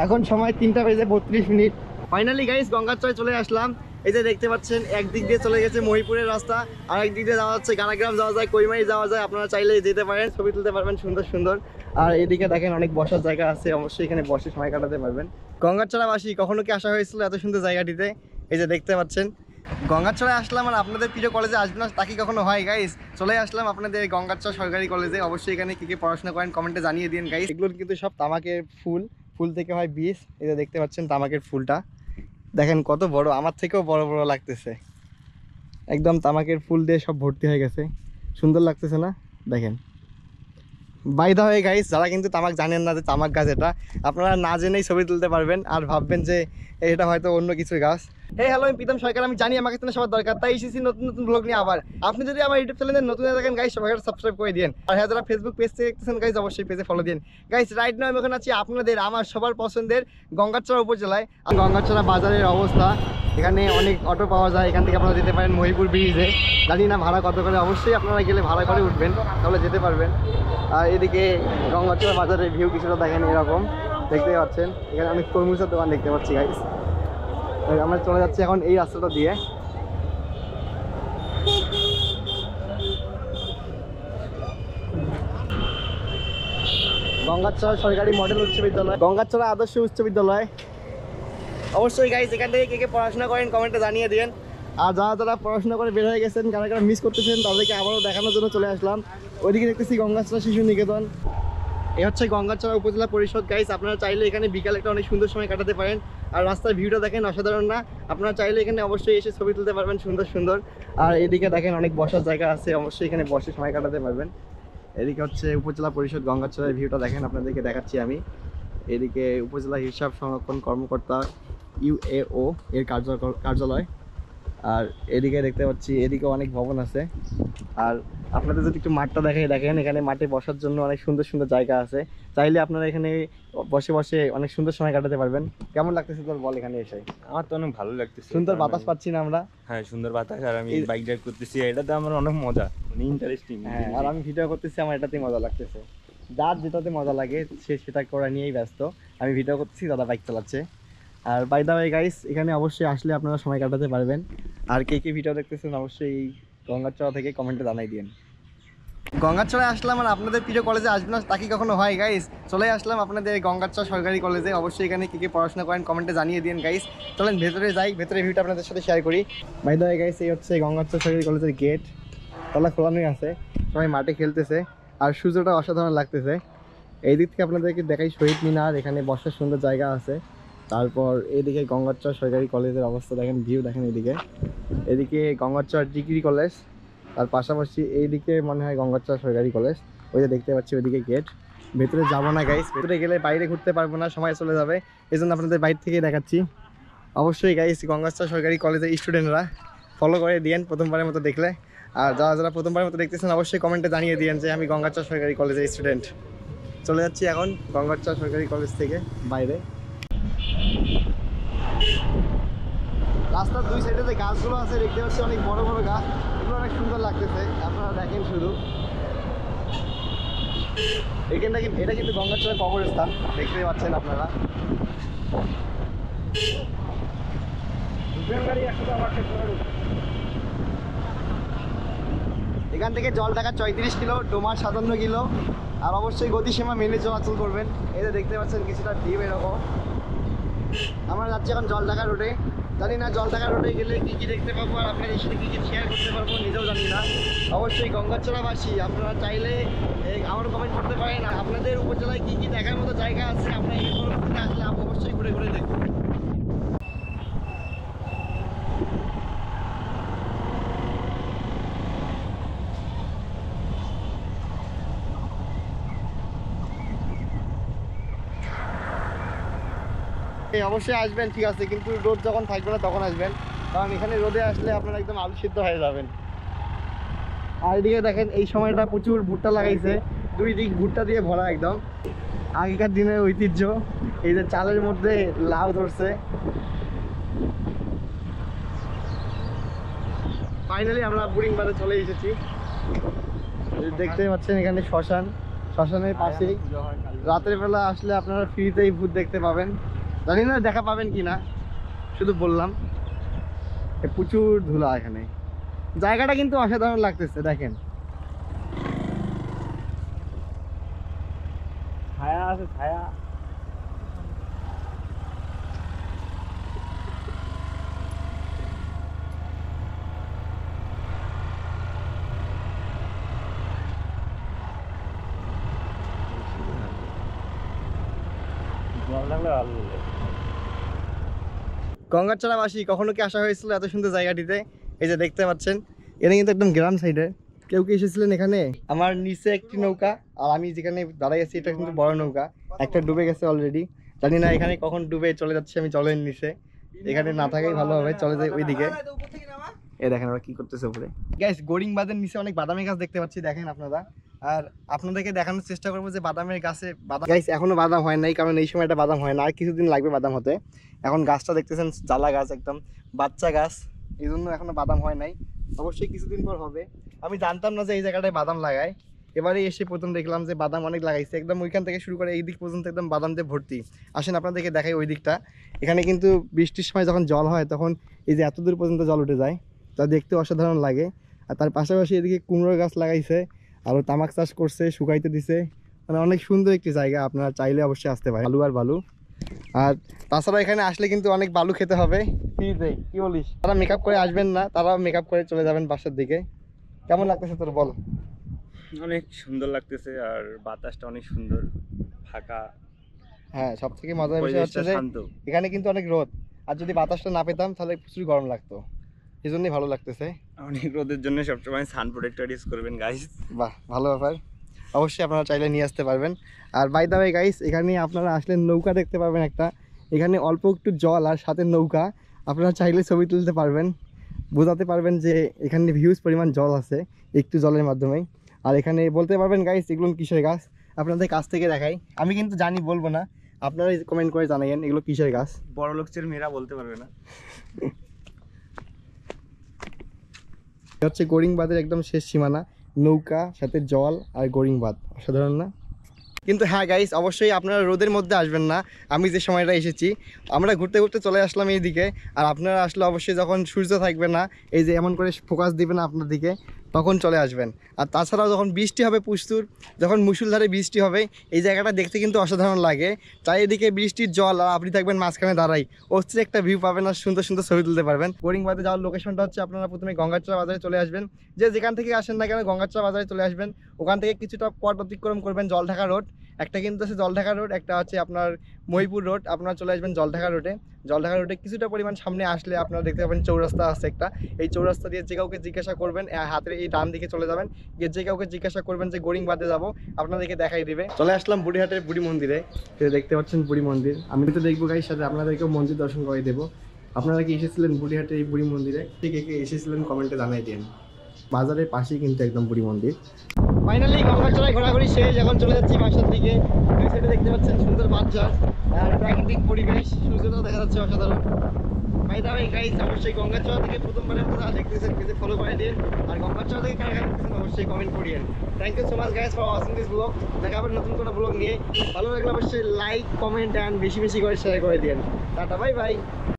এখন সময় 3:32 finally guys গঙ্গাচড়ায় চলে আসলাম। এই যে দেখতে পাচ্ছেন একদিক দিয়ে চলে গেছে মহিপুরের রাস্তা, আর একদিক দিয়ে যাওয়া হচ্ছে গানাগ্রাম যাওয়া যায়, কৈমারি যাওয়া যায়। আপনারা চাইলে যেতে পারেন, ছবি তুলতে পারবেন সুন্দর সুন্দর। আর এদিকে দেখেন অনেক বসার জায়গা আছে, অবশ্যই এখানে বসে সময় কাটাতে পারবেন। গঙ্গাচড়াবাসী কখনো কি আসা হয়েছিল এত সুন্দর জায়গাটিতে? এই যে দেখতে পাচ্ছেন গঙ্গাচড়ায় আসলাম, আর আপনাদের প্রিয় কলেজে আসবেন না তা কি কখনো হয় গাইস? চলে আসলাম আপনাদের গঙ্গাচড়া সরকারি কলেজে। অবশ্যই এখানে কি কি পড়াশোনা করেন কমেন্টে জানিয়ে দিন গাইস। এগুলো কিন্তু সব তামাকের ফুল, ফুল থেকে হয় বীজ। এই যে দেখতে পাচ্ছেন তামাকের ফুলটা দেখেন কত বড়, আমার থেকেও বড় বড় লাগতেছে। একদম তামাকের ফুল দিয়ে সব ভর্তি হয়ে গেছে, সুন্দর লাগতেছে না? দেখেন বাই দা ওয়ে গাইস, যারা কিন্তু তামাক জানেন না যে তামাক গাছ এটা, আপনারা না জেনেই ছবি তুলতে পারবেন আর ভাববেন যে এটা হয়তো অন্য কিছুর গাছ। হ্যালো, আমি প্রীতম সরকার। আমি জানি আমাকে তো সবার দরকার, তাই এসেছি নতুন নতুন ব্লগ নিয়ে আবার। আপনি যদি আমার ইউটিউব চ্যানেলে নতুন দেখেন গাইস, সবাই সাবস্ক্রাইব করে দিন। আর হ্যাঁ, যারা ফেসবুক পেজ থেকে দেখতেছেন গাইস, অবশ্যই পেজে ফলো দিন গাইস। রাইট নাও আমি এখন আছি আপনাদের আমার সবার পছন্দের গঙ্গাচড়া উপজেলায়। গঙ্গাচড়া বাজারের অবস্থা, এখানে অনেক অটো পাওয়া যায়, এখান থেকে আপনারা যেতে পারেন মহিপুর ব্রিজে। জানি না ভাড়া কত করে, অবশ্যই আপনারা গেলে ভাড়া করে উঠবেন, তাহলে যেতে পারবেন। আর এদিকে গঙ্গাচড়া বাজারের ভিউ কিছুটা দেখেন এরকম, দেখতেই পাচ্ছেন। এখানে অনেক তরমুজের দোকান দেখতে পাচ্ছি গাইস। আমরা চলে যাচ্ছি এখন এই রাস্তাটা দিয়ে। গঙ্গাচড়া সরকারি মডেল উচ্চ বিদ্যালয়, গঙ্গাচড়া আদর্শ উচ্চ বিদ্যালয়। অবশ্যই গাইস এখান থেকে কে কে পড়াশোনা করেন কমেন্টে জানিয়ে দিন। আর যারা যারা পড়াশোনা করে বের হয়ে গেছেন, কারা কারা মিস করতেছেন, তাদেরকে আবারও দেখানোর জন্য চলে আসলাম। ওইদিকে দেখতেছি গঙ্গাচড়া শিশু নিকেতন। এ হচ্ছে গঙ্গাচড়া উপজেলা পরিষদ গাইস। আপনারা চাইলে এখানে বিকালে একটা অনেক সুন্দর সময় কাটাতে পারেন। আর রাস্তার ভিউটা দেখেন অসাধারণ না? আপনারা চাইলে এখানে অবশ্যই এসে ছবি তুলতে পারবেন সুন্দর সুন্দর। আর এদিকে দেখেন অনেক বসার জায়গা আছে, অবশ্যই এখানে বসে সময় কাটাতে পারবেন। এদিকে হচ্ছে উপজেলা পরিষদ গঙ্গাচড়ার ভিউটা দেখেন, আপনাদেরকে দেখাচ্ছি আমি। এদিকে উপজেলা হিসাব সংরক্ষণ কর্মকর্তা UAO এর কার্যালয়। আর এদিকে দেখতে পাচ্ছি এদিকে অনেক ভবন আছে। আর আপনাদের যদি একটু মাঠটা দেখেন, এখানে মাঠে বসার জন্য অনেক সুন্দর সুন্দর জায়গা আছে। চাইলে আপনারা এখানে বসে বসে অনেক সুন্দর সময় কাটাতে পারবেন। কেমন লাগতেছে তোর বল এখানে এসে? আমার তো অনেক ভালো লাগতেছে, সুন্দর বাতাস পাচ্ছি না আমরা? হ্যাঁ সুন্দর বাতাস, আর আমি বাইক ড্রাইভ করতেছি, এটাতে আমার অনেক মজা, মানে ইন্টারেস্টিং। হ্যাঁ, আর আমি ভিডিও করতেছি, আমার এটাতেই মজা লাগতেছে। যার যেটাতে মজা লাগে সে সেটা করা নিয়েই ব্যস্ত। আমি ভিডিও করতেছি, দাদা বাইক চালাচ্ছে। আর বাই দা ওয়ে গাইস, এখানে অবশ্যই আসলে আপনারা সময় কাটাতে পারবেন। আর কে কে ভিডিও দেখতেছেন অবশ্যই গঙ্গাচড়া থেকে কমেন্টে জানাই দিন। গঙ্গাচড়ায় আসলাম, আর আপনাদের প্রিয় কলেজে আসবেন না তা কি কখনো হয় গাইস? চলে আসলাম আপনাদের গঙ্গাচড়া সরকারি কলেজে। অবশ্যই এখানে কি কি পড়াশোনা করেন কমেন্টে জানিয়ে দিন গাইস। চলেন ভেতরে যাই, ভেতরে ভিউটা আপনাদের সাথে শেয়ার করি। বাই দা ওয়ে গাইস, এই হচ্ছে গঙ্গাচড়া সরকারি কলেজের গেট, তালা খোলানোই আছে, সবাই মাঠে খেলতেছে আর সূর্যটা অসাধারণ লাগতেছে। এই দিক থেকে আপনাদেরকে দেখাই শহীদ মিনার, এখানে বসার সুন্দর জায়গা আছে। তারপর এদিকে গঙ্গাচড়া সরকারি কলেজের অবস্থা দেখেন, ভিউ দেখেন। এদিকে গঙ্গাচড়া ডিগ্রি কলেজ, তার পাশাপাশি এইদিকে মনে হয় গঙ্গাচড়া সরকারি কলেজ। ওই যে দেখতে পাচ্ছি ওইদিকে গেট। ভেতরে যাবো না গাইস, ভেতরে গেলে বাইরে ঘুরতে পারবো না, সময় চলে যাবে। এই জন্য আপনাদের বাইরে থেকেই দেখাচ্ছি। অবশ্যই গাইস গঙ্গাচড়া সরকারি কলেজের স্টুডেন্টরা ফলো করে দিয়েন প্রথমবারের মতো দেখলে। আর যারা যারা প্রথমবারের মতো দেখতেছেন অবশ্যই কমেন্টে জানিয়ে দিয়েন যে আমি গঙ্গাচড়া সরকারি কলেজের স্টুডেন্ট। চলে যাচ্ছি এখন গঙ্গাচড়া সরকারি কলেজ থেকে বাইরে। রাস্তার দুই সাইডে যে গাছগুলো আছে দেখতে পাচ্ছি, অনেক বড় বড় গাছ, এগুলো অনেক সুন্দর লাগতেছে। আপনারা দেখেন শুধু এখানটা, এটা কিন্তু গঙ্গাচড়া কবরস্থান, দেখতে পাচ্ছেন আপনারা। এখান থেকে জলঢাকা 34 কিলো, ডোমার 57 কিলো। আর অবশ্যই গতিসীমা মেনে চলাচল করবেন। এই যে দেখতে পাচ্ছেন কিছুটা ডিপ এরকম। আমরা যাচ্ছি এখন জলঢাকা রোডে। জানি না জলঢাকা রোডে গেলে কী কী দেখতে পাবো, আর আপনাদের সাথে কী কী শেয়ার করতে পারবো নিজেও জানি না। অবশ্যই গঙ্গাচড়াবাসী আপনারা চাইলে আমার কমেন্ট করতে পারেন আপনাদের উপজেলায় কী কী দেখার মতো জায়গা আছে। আপনারা এই পরবর্তীতে আসলে অবশ্যই ঘুরে ঘুরে দেখবেন। অবশ্যই আসবেন, ঠিক আছে, কিন্তু রোদ যখন থাকবে না তখন আসবেন, কারণ এখানে রোদে আসলে আপনারা একদম আলু সিদ্ধ হয়ে যাবেন। আর এদিকে দেখেন এই সময়টা প্রচুর ভুট্টা লাগাইছে, দুই দিক ভুট্টা দিয়ে ভরা একদম। আগেকার দিনের ঐতিহ্য, এই যে চালের মধ্যে লাউ ধরছে। ফাইনালি আমরা বুড়িংবারে চলে এসেছি। দেখতে পাচ্ছেন এখানে শ্মশান, শ্মশানের পাশেই। রাতের বেলা আসলে আপনারা ফ্রিতেই ভূত দেখতে পাবেন, জানি না দেখা পাবেন কিনা, শুধু বললাম। প্রচুর ধুলা এখানে, জায়গাটা কিন্তু অসাধারণ লাগতেছে। দেখেন ছায়া আছে, ছায়া। গঙ্গাচড়াবাসী কখনো কি আসা হয়েছিল এত সুন্দর জায়গাটিতে? এই যে দেখতে পাচ্ছেন, এটা কিন্তু একদম গ্রাম সাইডে। কেউ কি এসেছিলেন এখানে? আমার নিচে একটি নৌকা, আর আমি যেখানে দাঁড়াই আছি এটা কিন্তু বড় নৌকা, একটা ডুবে গেছে অলরেডি। জানি না এখানে কখন ডুবে চলে যাচ্ছে, আমি জলের নিচে। এখানে না থাকাই ভালো হবে, চলে যাই ওইদিকে। এই দেখেন ওরা কি করতেছে উপরে। গাইস, গোরিং বাঁধের নিচে অনেক বাদামি গাছ দেখতে পাচ্ছি, দেখেন আপনারা। আর আপনাদেরকে দেখানোর চেষ্টা করবো যে বাদামের গাছে বাদাম, গাইস এখনো বাদাম হয় নাই, কারণ এই সময়টা বাদাম হয় না, আর কিছুদিন লাগবে বাদাম হতে। এখন গাছটা দেখতেছেন জ্বালা গাছ, একদম বাচ্চা গাছ, এই জন্য এখনো বাদাম হয় নাই। অবশ্যই কিছুদিন পর হবে। আমি জানতাম না যে এই জায়গাটায় বাদাম লাগায়, এবারে এসে প্রথম দেখলাম যে বাদাম অনেক লাগাইছে, একদম ওইখান থেকে শুরু করে এই দিক পর্যন্ত একদম বাদাম দিয়ে ভর্তি। আসেন আপনাদেরকে দেখাই ওই দিকটা। এখানে কিন্তু বৃষ্টির সময় যখন জল হয় তখন এই যে এত দূর পর্যন্ত জল উঠে যায়, তা দেখতে অসাধারণ লাগে। আর তার পাশাপাশি এদিকে কুমড়ো গাছ লাগাইছে, আরও তামাক চাষ করছে, শুকাইতে দিছে। মানে অনেক সুন্দর একটি জায়গা, আপনারা চাইলে অবশ্যই আসতে পারেন। বালু আর বালু। আর তাছাড়া এখানে আসলে কিন্তু অনেক বালু খেতে হবে ফ্রিতে, কি বলিস? তারা মেকআপ করে আসবেন না, তারাও মেকআপ করে চলে যাবেন বাসার দিকে। কেমন লাগতেছে তোর বল? অনেক সুন্দর লাগতেছে, আর বাতাসটা অনেক সুন্দর, ফাঁকা। হ্যাঁ, সব থেকে মজার বিষয় হচ্ছে যে এখানে কিন্তু অনেক রোদ, আর যদি বাতাসটা না পেতাম তাহলে প্রচুর গরম লাগতো, এই জন্যই ভালো লাগতেছে। অনেক রোদের জন্য সবসময় সান প্রোটেক্টর ইউজ করবেন গাইস। বাহ, ভালো ব্যাপার। অবশ্যই আপনারা চাইলে নিয়ে আসতে পারবেন। আর বাই দ্য ওয়ে গাইস, এখানে আপনারা আসলে নৌকা দেখতে পারবেন একটা। এখানে অল্প একটু জল আর সাথে নৌকা, আপনারা চাইলে ছবি তুলতে পারবেন, বোঝাতে পারবেন যে এখানে হিউজ পরিমাণ জল আছে একটু জলের মাধ্যমেই। আর এখানে বলতে পারবেন গাইস এগুলো কিসের গাছ, আপনাদের কাছ থেকে দেখাই। আমি কিন্তু জানি, বলবো না, আপনারা কমেন্ট করে জানাইন এগুলো কিসের গাছ। বড় লোকদের মেয়েরা বলতে পারবে না। হচ্ছে গোরিং বাঁধের একদম শেষ সীমানা, নৌকা সাথে জল আর গোরিং বাঁধ, অসাধারণ না? কিন্তু হ্যাঁ গাইস, অবশ্যই আপনারা রোদের মধ্যে আসবেন না। আমি যে সময়টা এসেছি, আমরা ঘুরতে ঘুরতে চলে আসলাম এই দিকে, আর আপনারা আসলে অবশ্যই যখন সূর্য থাকবে না, এই যে এমন করে ফোকাস দিবে না আপনার দিকে, তখন চলে আসবেন। আর তাছাড়াও যখন বৃষ্টি হবে প্রচুর, যখন মুষলধারে বৃষ্টি হবে, এই জায়গাটা দেখতে কিন্তু অসাধারণ লাগে। চারিদিকে বৃষ্টির জল, আর আপনি থাকবেন মাঝখানে দাঁড়াই, অস্থির একটা ভিউ পাবেন, আর সুন্দর সুন্দর ছবি তুলতে পারবেন। গোরিং বাঁধে যাওয়ার লোকেশনটা হচ্ছে, আপনারা প্রথমে গঙ্গাচড়া বাজারে চলে আসবেন। যে যেখান থেকে আসেন না কেন, গঙ্গাচড়া বাজারে চলে আসবেন। ওখান থেকে কিছুটা পথ অতিক্রম করবেন জলঢাকা রোড, একটা কিন্তু আছে জলঢাকা রোড, একটা হচ্ছে আপনার মহিপুর রোড। আপনারা চলে আসবেন জলঢাকা রোডে। জলঢাকা রোডে কিছুটা পরিমাণ সামনে আসলে আপনারা দেখতে পাবেন চৌরাস্তা আছে একটা। এই চৌরাস্তা দিয়ে যে কাউকে জিজ্ঞাসা করবেন, হাতের এই ডান দিকে চলে যাবেন, গিয়ে যে কাউকে জিজ্ঞাসা করবেন যে গোরিং বাঁধে যাবো, আপনাদেরকে দেখাই দিবে। চলে আসলাম বুড়িহাটের বুড়ি মন্দিরে, দেখতে পাচ্ছেন বুড়ি মন্দির। আমি তো দেখবো গাইর সাথে আপনাদেরকেও মন্দির দর্শন করে দেবো। আপনারা কি এসেছিলেন বুড়িহাটের এই বুড়ি মন্দিরে? ঠিক এসেছিলেন কমেন্টে জানাই দিন। বাজারের পাশেই কিন্তু একদম বুড়ি মন্দির। ফাইনালি গঙ্গাচড়ায় ঘোরাঘুরি শেষ, এখন চলে যাচ্ছি বাসার দিকে। দুই সাইডে দেখতে পাচ্ছেন সুন্দর বাজার আর প্রাকৃতিক পরিবেশ, সূর্যটাও দেখা যাচ্ছে অসাধারণ। বাই দ্য ওয়ে গাইস, অবশ্যই গঙ্গাচড়া থেকে প্রথমবারের মতো দেখতেছেন, পেজে ফলো করে দিন। আর গঙ্গাচড়া থেকে কারা কারা দেখতেছেন অবশ্যই কমেন্ট করিয়েন। Thank you so much guys for watching this vlog. দেখা হবে নতুন কোনো ব্লগ নিয়ে। ভালো লাগলে অবশ্যই লাইক, কমেন্ট অ্যান্ড বেশি বেশি করে শেয়ার করে দিন। Tata, bye bye.